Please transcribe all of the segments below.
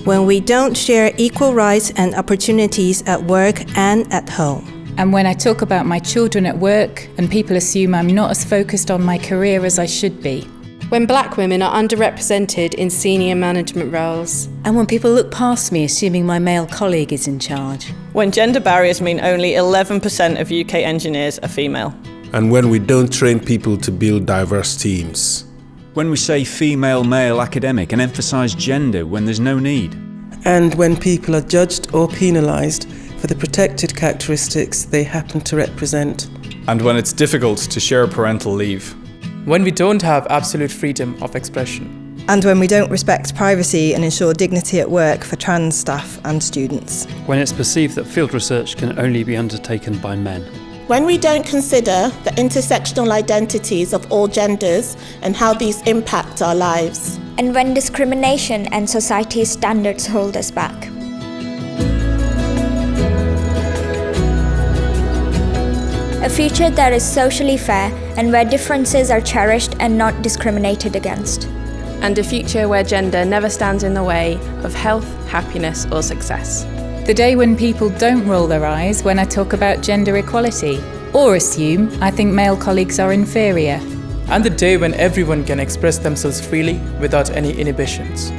When we don't share equal rights and opportunities at work and at home. And when I talk about my children at work and people assume I'm not as focused on my career as I should be. When black women are underrepresented in senior management roles. And when people look past me assuming my male colleague is in charge. When gender barriers mean only 11% of UK engineers are female. And when we don't train people to build diverse teams. When we say female-male academic and emphasise gender when there's no need. And when people are judged or penalised for the protected characteristics they happen to represent. And when it's difficult to share parental leave. When we don't have absolute freedom of expression. And when we don't respect privacy and ensure dignity at work for trans staff and students. When it's perceived that field research can only be undertaken by men. When we don't consider the intersectional identities of all genders and how these impact our lives. And when discrimination and society's standards hold us back. A future that is socially fair and where differences are cherished and not discriminated against. And a future where gender never stands in the way of health, happiness or success. The day when people don't roll their eyes when I talk about gender equality, or assume I think male colleagues are inferior. And the day when everyone can express themselves freely without any inhibitions.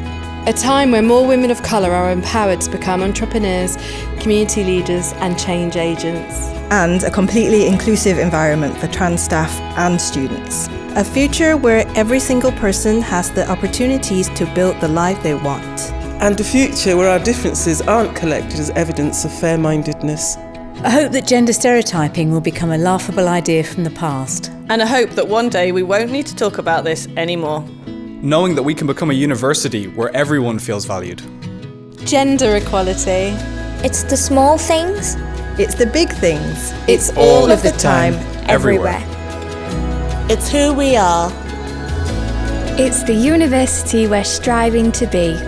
A time where more women of colour are empowered to become entrepreneurs, community leaders and change agents. And a completely inclusive environment for trans staff and students. A future where every single person has the opportunities to build the life they want. And a future where our differences aren't collected as evidence of fair-mindedness. I hope that gender stereotyping will become a laughable idea from the past. And I hope that one day we won't need to talk about this anymore. Knowing that we can become a university where everyone feels valued. Gender equality. It's the small things. It's the big things. It's all of the time, everywhere. It's who we are. It's the university we're striving to be.